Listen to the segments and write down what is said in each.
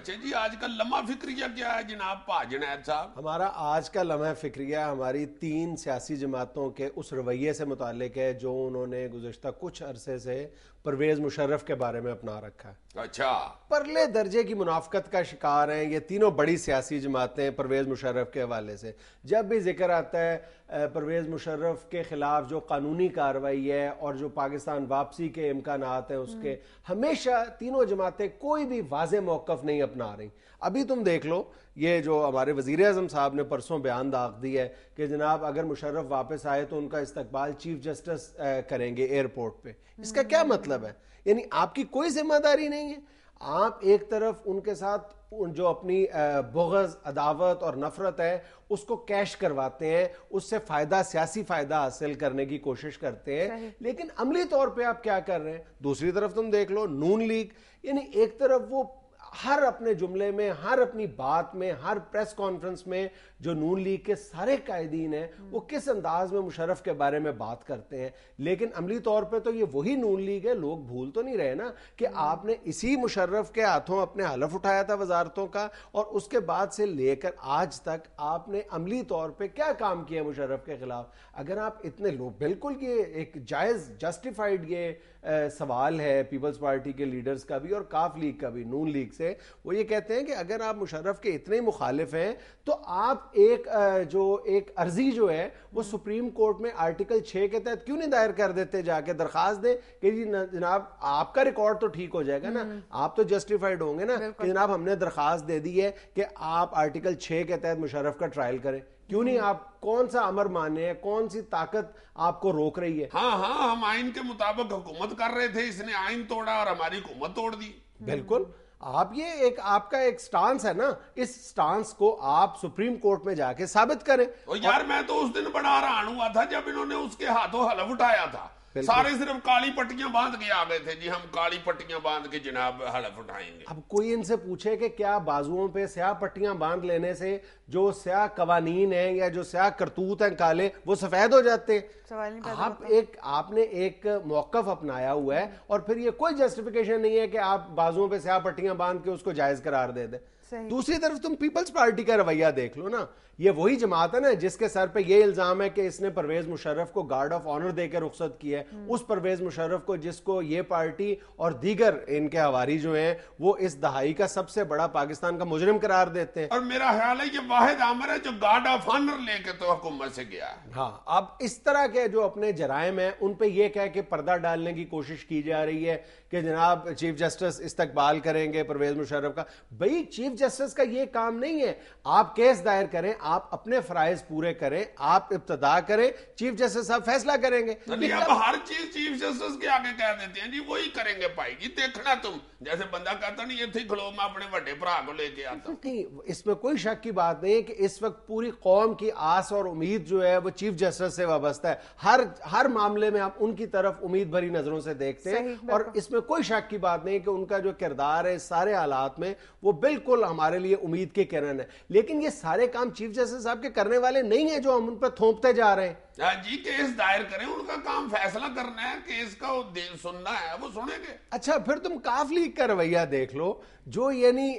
اچھا جی، آج کا لمحہ فکریہ کیا ہے جناب پا جنید صاحب؟ ہمارا آج کا لمحہ فکریہ ہماری 3 سیاسی جماعتوں کے اس رویے سے متعلق ہے جو انہوں نے گزشتہ کچھ عرصے سے پرویز مشرف کے بارے میں اپنا رکھا ہے. اچھا، پرلے درجے کی منافقت کا شکار ہیں یہ تینوں بڑی سیاسی جماعتیں پرویز مشرف کے حوالے سے. جب بھی ذکر آتا ہے پرویز مشرف کے خلاف جو قانونی کارروائی ہے اور جو پاکستان واپسی کے امکانات ہیں اس کے، ہمیشہ تینوں جماعتیں کوئی بھی واضح موقف نہیں اپنا رہی. ابھی تم دیکھ لو یہ جو ہمارے وزیر اعظم صاحب نے پرسوں بیان داغ دی ہے کہ جناب اگر مشرف واپس آئے تو ان کا استقبال چیف جسٹس کریں گے ایئرپورٹ پہ. اس کا کیا مطلب ہے؟ یعنی آپ کی کوئی ذمہ داری نہیں ہے. آپ ایک طرف ان کے ساتھ جو اپنی بغض، عداوت اور نفرت ہے اس کو کیش کرواتے ہیں، اس سے فائدہ، سیاسی فائدہ حاصل کرنے کی کوشش کرتے ہیں، لیکن عملی طور پہ آپ کیا کر رہے ہیں؟ دوسری طرف تم دیکھ لو نون لیگ، یعنی ایک طرف وہ ہر اپنے جملے میں، ہر اپنی بات میں، ہر پریس کانفرنس میں جو نون لیگ کے سارے قائدین ہیں وہ کس انداز میں مشرف کے بارے میں بات کرتے ہیں، لیکن عملی طور پہ تو یہ وہی نون لیگ ہے. لوگ بھول تو نہیں رہے نا کہ آپ نے اسی مشرف کے ہاتھوں اپنے حلف اٹھایا تھا وزارتوں کا، اور اس کے بعد سے لے کر آج تک آپ نے عملی طور پہ کیا کام کیا مشرف کے خلاف. اگر آپ اتنے لوگ، بالکل یہ ایک جائز جسٹیفائڈ یہ سوال ہے پیپلز پارٹی کے لیڈرز کا بھی اور کاف لیگ کا بھی، نون لیگ سے، وہ یہ کہتے ہیں کہ اگر آپ مشرف کے اتنے مخالف ہیں تو آپ ایک عرضی جو ہے وہ سپریم کورٹ میں آرٹیکل 6 کے تحت کیوں نہیں دائر کر دیتے، جا کے درخواست دیں کہ جی جناب آپ کا ریکارڈ تو ٹھیک ہو جائے گا نا، آپ تو جسٹیفائڈ ہوں گے نا کہ جناب ہم نے درخواست دے دی ہے کہ آپ آرٹیکل 6 کے تحت مشرف کا ٹرائل کریں. کیوں نہیں؟ آپ کون سا امر مانے ہیں؟ کون سی طاقت آپ کو روک رہی ہے؟ ہاں ہم آئین کے مطابق حکومت کر رہے تھے، اس نے آئین توڑا اور ہماری حکومت توڑ دی. بالکل. آپ یہ آپ کا ایک سٹانس ہے نا، اس سٹانس کو آپ سپریم کورٹ میں جا کے ثابت کریں. یار میں تو اس دن بڑا حیران ہوا تھا جب انہوں نے اس کے ہاتھوں حلف اٹھایا تھا. سارے صرف کالی پٹیاں باندھ کے آ گئے تھے، جی ہم کالی پٹیاں باندھ کے جناب حلف اٹھائیں گے. اب کوئی ان سے پوچھے کہ کیا بازوؤں پہ سیاہ پٹیاں باندھ لینے سے جو سیاہ قوانین ہیں یا جو سیاہ کرتوت ہیں کالے، وہ سفید ہو جاتے ہیں؟ آپ نے ایک موقف اپنایا ہوا ہے اور پھر یہ کوئی جسٹیفیکیشن نہیں ہے کہ آپ بازوؤں پہ سیاہ پٹیاں باندھ کے اس کو جائز قرار دے دیں. دوسری طرف تم پیپلز پارٹی کا رویہ دیکھ لو نا. یہ وہی جماعت ہے نا جس کے سر پہ یہ الزام ہے کہ اس نے پرویز مشرف کو گارڈ آف آنر دے کے رخصت کیا ہے. اس پرویز مشرف کو جس کو یہ پارٹی اور دیگر ان کے حواری جو ہیں وہ اس دہائی کا سب سے بڑا پاکستان کا مجرم قرار دیتے ہیں. اور میرا خیال ہے یہ واحد عامر ہے جو گارڈ آف آنر لے کے تو حکومت سے گیا ہے. ہاں، اب اس طرح کے جو اپنے جرائم ہیں ان پہ یہ کہہ کے پردہ ڈالنے کی کوشش کی جا رہی ہے کہ جناب چیف جسٹس استقبال کریں گے پرویز مشرف کا. بھئی چیف جسٹس کا یہ کام نہیں ہے. آپ کیس دائر کریں، آپ اپنے فرائض پورے کریں، آپ ابتدا کریں، چیف جسٹس صاحب فیصلہ کریں گے. اب ہر چیز چیف جسٹس کے آگے کہہ دیتے ہیں جی وہی کریں گے بھائی جی، دیکھنا تم. جیسے بندہ کہتا نہیں یہ تھی کھلو میں اپنے بڑے بھرا کو لے کے آتا ہوں. اس میں کوئی شک کی بات نہیں کہ اس وقت پوری قوم کی آس اور امید جو ہے وہ چیف جسٹس سے وابستہ ہے. ہر معاملے میں آپ ان کی طرف امید بھری نظروں سے دیکھتے ہیں اور اس میں کوئی شک کی بات نہیں کہ ان کا جو کردار ہے سارے حالات میں وہ بالکل ہمارے لیے امید کی کرن ہے. لیکن یہ سارے کام چیف جسٹس صاحب کے کرنے والے نہیں ہیں جو ہم ان پر تھوپتے جا رہے ہیں. جی کیس دائر کریں، ان کا کام فیصلہ کرنا ہے، کیس کا سننا ہے، وہ سنیں گے. اچھا پھر تم کاف لیگ کا رویہ دیکھ لو جو یعنی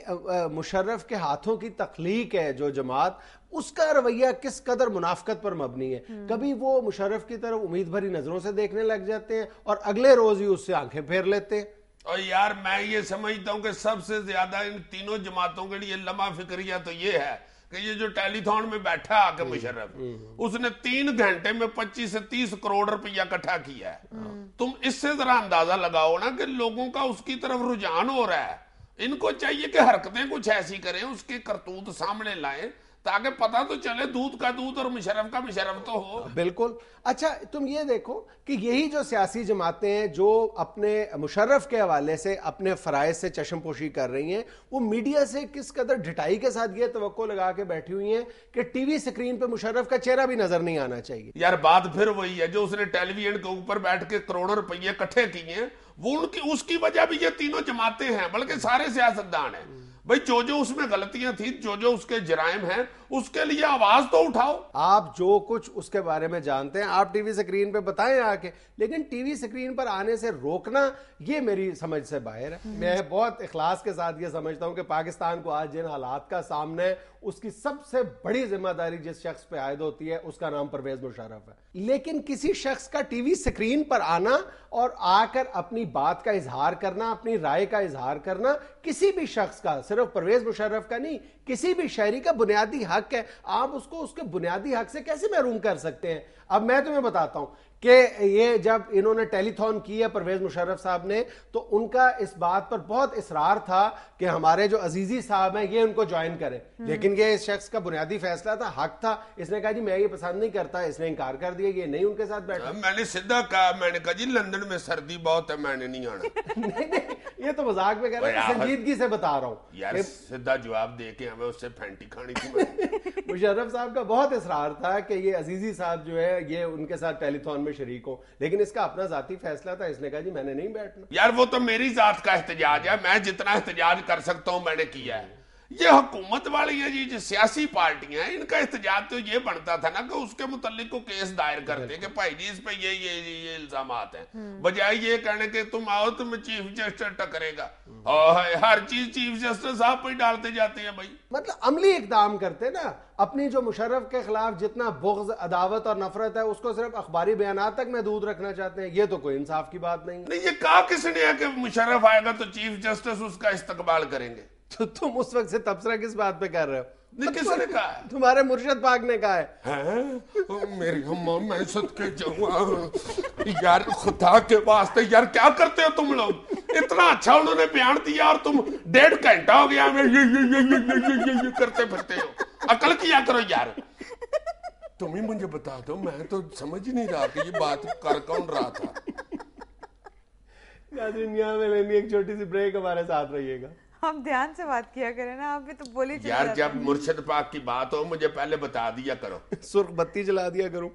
مشرف کے ہاتھوں کی تخلیق ہے جو جماعت، اس کا رویہ کس قدر منافقت پر مبنی ہے. کبھی وہ مشرف کی طرف امید بھری نظروں سے دیکھنے لگ جاتے ہیں اور اگلے روز ہی اس سے آنکھیں پھیر لیتے ہیں. اور یار میں یہ سمجھتا ہوں کہ سب سے زیادہ ان تینوں جماعتوں کے لیے لمحہ فکریہ تو یہ ہے کہ یہ جو ٹیلی تھون میں بیٹھا آ کے مشرف، اس نے 3 گھنٹے میں 25 سے 30 کروڑ روپیہ اکٹھا کیا ہے. تم اس سے ذرا اندازہ لگاؤ نا کہ لوگوں کا اس کی طرف رجحان ہو رہا ہے. ان کو چاہیے کہ حرکتیں کچھ ایسی کریں، اس کے کرتوت سامنے لائیں تاکہ پتہ تو چلے دودھ کا دودھ اور مشرف کا مشرف تو ہو. بالکل. اچھا تم یہ دیکھو کہ یہی جو سیاسی جماعتیں ہیں جو اپنے مشرف کے حوالے سے اپنے فرائض سے چشم پوشی کر رہی ہیں، وہ میڈیا سے کس قدر ڈھٹائی کے ساتھ یہ توقع لگا کے بیٹھی ہوئی ہیں کہ ٹی وی سکرین پہ مشرف کا چہرہ بھی نظر نہیں آنا چاہیے. یار بات پھر وہی ہے جو اس نے ٹیلی ویژن کے اوپر بیٹھ کے کروڑوں روپیے اکٹھے کیے ہیں، وہ اس کی وجہ بھی یہ تینوں جماعتیں ہیں، بلکہ سارے سیاستدان ہیں بھائی، جو اس میں غلطیاں تھیں، جو اس کے جرائم ہیں، اس کے لیے آواز تو اٹھاؤ۔ آپ جو کچھ اس کے بارے میں جانتے ہیں آپ ٹی وی سکرین پہ بتائیں آ کے، لیکن ٹی وی سکرین پر آنے سے روکنا یہ میری سمجھ سے باہر ہے۔ میں بہت اخلاص کے ساتھ یہ سمجھتا ہوں کہ پاکستان کو آج جن حالات کا سامنا ہے اس کی سب سے بڑی ذمہ داری جس شخص پہ عائد ہوتی ہے اس کا نام پرویز مشرف ہے، لیکن کسی شخص کا ٹی وی سکرین پر آنا اور آ کر اپنی بات کا اظہار کرنا، اپنی رائے کا اظہار کرنا، کسی بھی شخص کا، صرف پرویز مشرف کا نہیں، کسی بھی شہری کا بنیادی حق ہے۔ آپ اس کو اس کے بنیادی حق سے کیسے محروم کر سکتے ہیں؟ اب میں تمہیں بتاتا ہوں کہ یہ جب انہوں نے ٹیلی تھون کی ہے پرویز مشرف صاحب نے، تو ان کا اس بات پر بہت اصرار تھا کہ ہمارے جو عزیزی صاحب ہیں یہ ان کو جوائن کریں، لیکن یہ اس شخص کا بنیادی فیصلہ تھا، حق تھا۔ اس نے کہا جی میں یہ پسند نہیں کرتا، اس نے انکار کر دیا، یہ نہیں ان کے ساتھ بیٹھا۔ میں نے سیدھا کہا، میں نے کہا جی لندن میں سردی بہت ہے، میں نے نہیں آنا۔ نہیں، یہ تو مذاق میں کہہ رہا ہوں، سنجیدگی سے بتا رہا ہوں یار، سیدھا جواب دے کے ہمیں اس سے پھینٹی کھانی تھی۔ مشرف صاحب کا بہت اصرار تھا کہ یہ عزیزی صاحب جو ہے یہ ان کے ساتھ ٹیلی تھون میں شریک ہوں، لیکن اس کا اپنا ذاتی فیصلہ تھا، اس نے کہا جی میں نے نہیں بیٹھنا۔ یار وہ تو میری ذات کا احتجاج ہے، میں جتنا احتجاج کر سکتا ہوں میں نے کیا ہے۔ یہ حکومت والی ہیں جی، جو سیاسی پارٹیاں ہیں، ان کا احتجاج تو یہ بنتا تھا نا کہ اس کے متعلق کو کیس دائر کرتے کہ بھائی جی اس پہ یہ الزامات ہیں، بجائے یہ کہنے کہ تم آؤ تمہیں چیف جسٹس ٹکرے گا، ہر چیز چیف جسٹس صاحب پہ ڈالتے جاتے ہیں بھائی۔ مطلب عملی اقدام کرتے نا، اپنی جو مشرف کے خلاف جتنا بغض، عداوت اور نفرت ہے اس کو صرف اخباری بیانات تک محدود رکھنا چاہتے ہیں، یہ تو کوئی انصاف کی بات نہیں۔ نہیں، یہ کہا کس نے ہے کہ مشرف آئے گا تو چیف جسٹس اس کا استقبال کریں گے؟ تو تم اس وقت سے تبصرہ کس بات پہ کر رہے ہو؟ نہیں، کس نے کہا ہے؟ تمہارے مرشد پاک نے کہا ہے۔ میری اماں میں صدقے جاؤں یار، خدا کے واسطے یار کیا کرتے ہو تم لوگ؟ اتنا اچھا انہوں نے بیان دیا اور تم 1.5 گھنٹہ ہو گیا میں یہ کرتے پھرتے ہو۔ عقل کیا کرو یار۔ تم ہی مجھے بتا دو، میں تو سمجھ ہی نہیں رہا کہ یہ بات کر کون رہا تھا۔ ناظرین یہاں میں لینی ایک چھوٹی سی بریک، ہمارے ساتھ رہیے گا۔ ہم دھیان سے بات کیا کریں نا، آپ بھی تو بولی چلے یار جاتے جب مرشد پاک کی بات ہو مجھے پہلے بتا دیا کرو۔ سرخ بتی جلا دیا کروں۔